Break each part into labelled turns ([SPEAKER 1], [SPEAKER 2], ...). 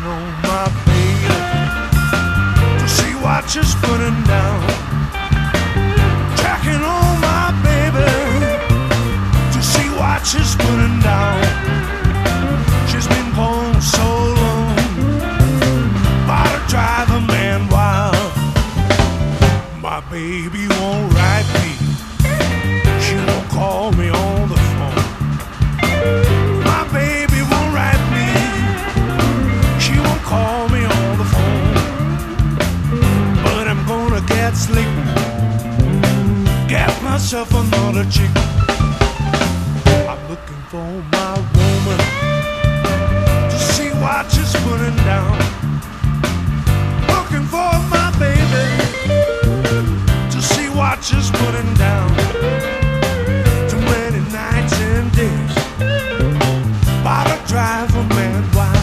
[SPEAKER 1] checking on my baby to see what she's putting down. Checking on my baby to see what she's putting down. She's been gone so long, about to drive a man wild. My baby won't write me, she won't call me on the phone. My baby won't write me, she won't call me on the phone. But I'm gonna get slick, get myself another chick. I'm looking for my woman to see what she's putting down. Looking for my baby to see what she's putting down. Too many nights and days, about to drive a man wild.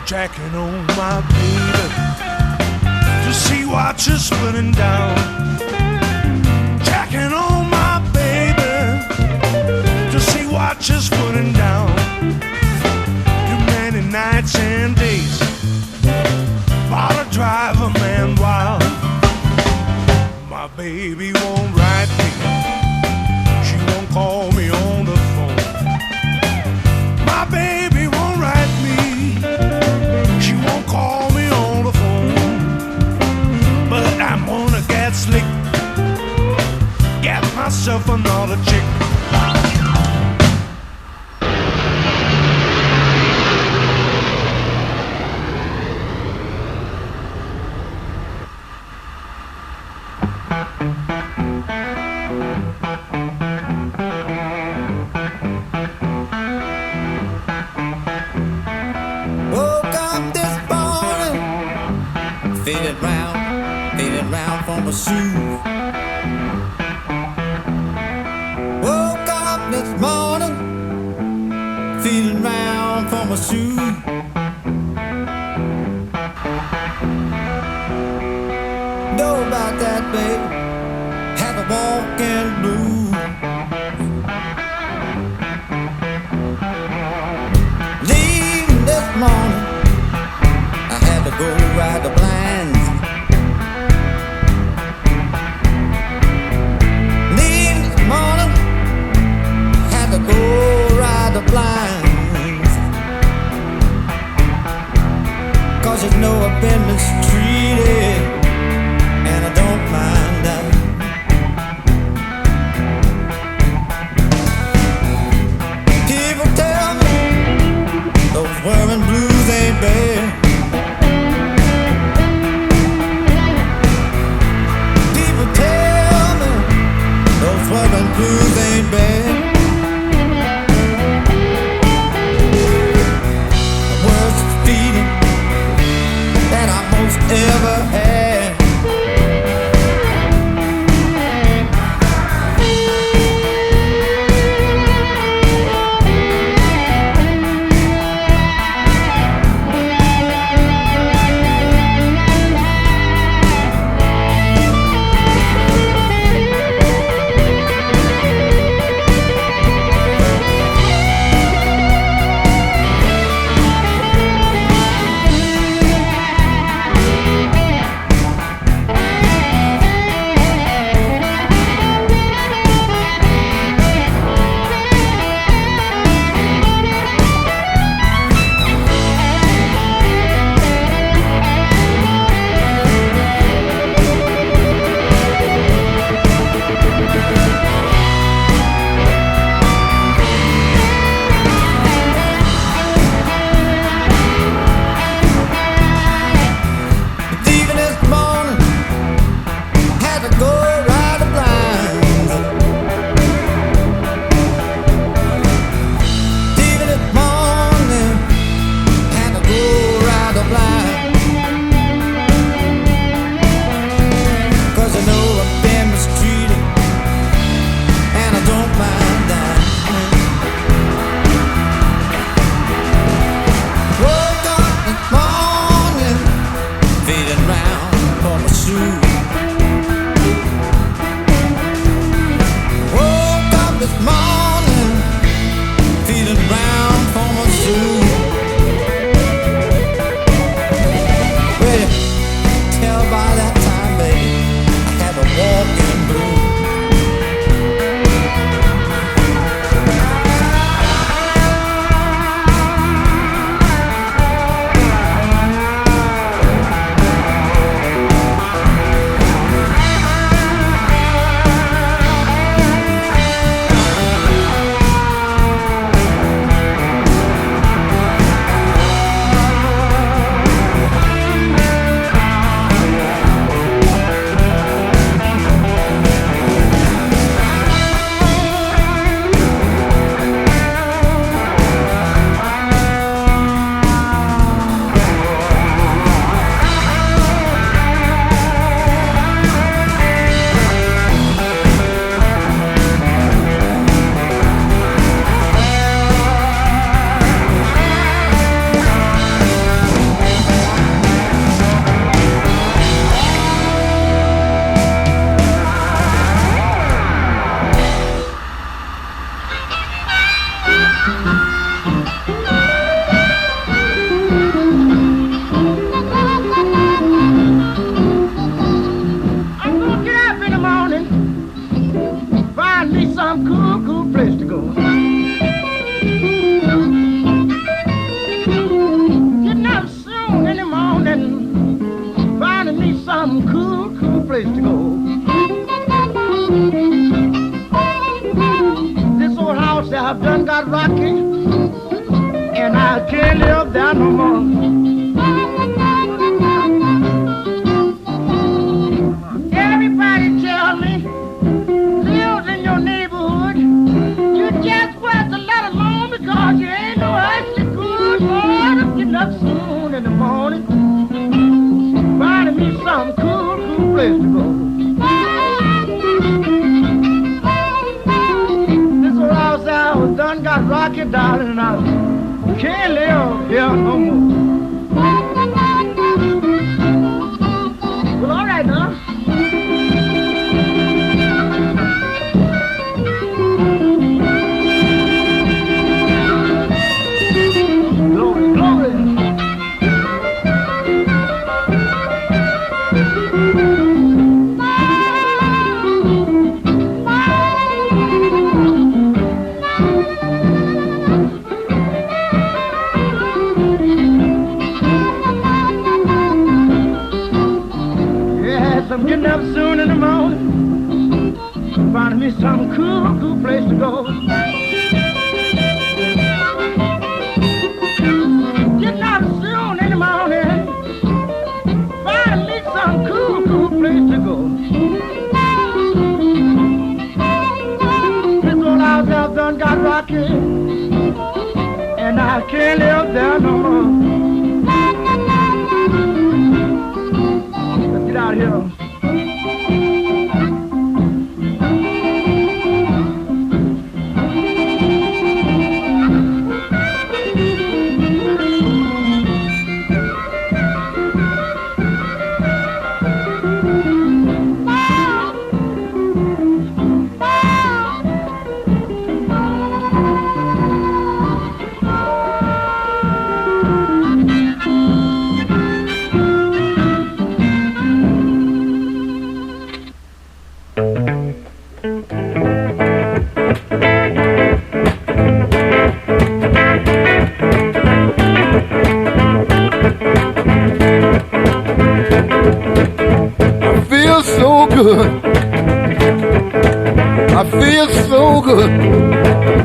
[SPEAKER 1] Checking on my baby to see what she's putting down. Checking on my baby to see what she's putting down. Too many nights and days, about to drive a man wild. My baby won't write me, she won't call me on the phone. My baby won't write me, she won't call me on the phone. But I'm gonna get slick, get myself another chick.
[SPEAKER 2] Feeling round for my shoe. Woke up this morning, feeling round for my shoe. Know about that, babe, had a walking blue. Leaving this morning, I had to go ride the blinds. Leaving this morning, had to go ride the blinds. 'Cause you know I've been mistreated, and I don't mind that. morning, feeling round for my soul. Well, tell by that time, baby, I had a walking blue.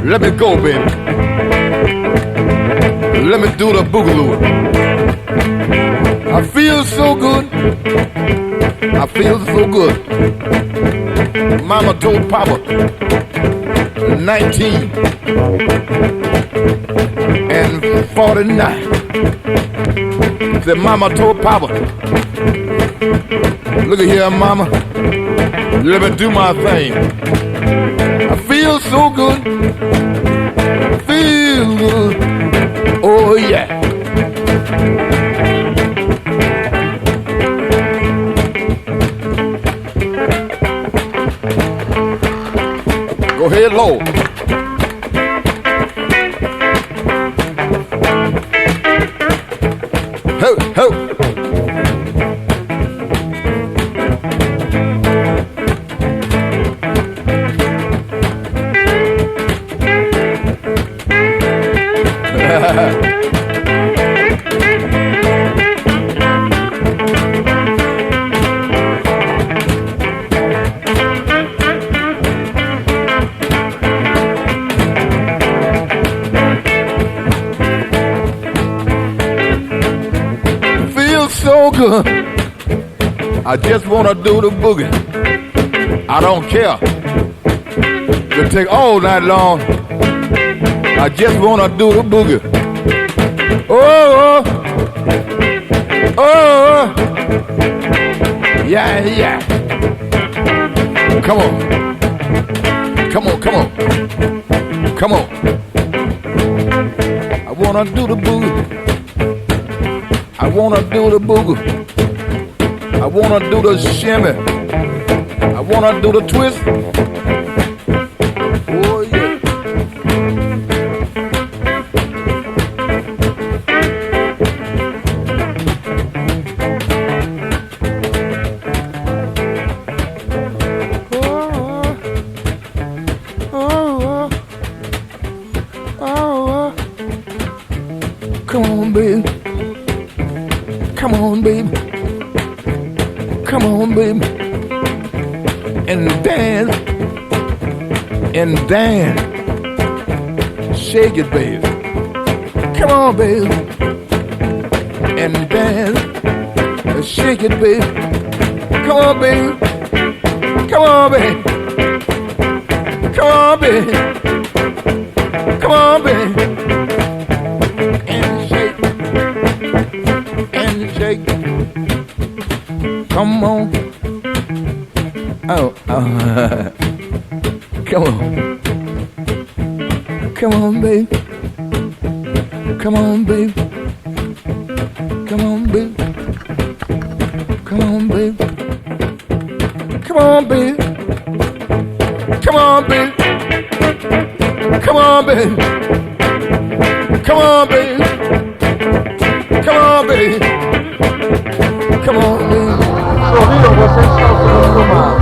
[SPEAKER 3] Let me go, baby. Let me do the boogaloo. I feel so good. I feel so good. Mama told Papa, 1949. Said Mama told Papa, look at here, Mama. Let me do my thing. I feel so good. Feel good. Oh yeah. Go ahead, Lord. Ho! Feels so good. I just wanna do the boogie. I don't care. It'll take all night long. I just wanna do the boogie. Oh, oh, oh, yeah, yeah. Come on, come on, come on, come on. I wanna do the boogie. I wanna do the boogie. I wanna do the shimmy. I wanna do the twist. Oh yeah. Come on, baby. Come on, baby. Come on, baby. And dance. And dance. Shake it, baby. Come on, baby. And dance. Shake it, baby. Come on, baby. Come on, baby. Come on, baby. Come on, baby. Come on. Oh, oh. Come on. Come on, baby. Come on, baby. Come on, baby. Come on, baby. Come on, baby. Come on, baby. Come on, baby. Come on, baby. Come on, baby. Come on, baby.
[SPEAKER 4] Sorriam, você está falando do mar.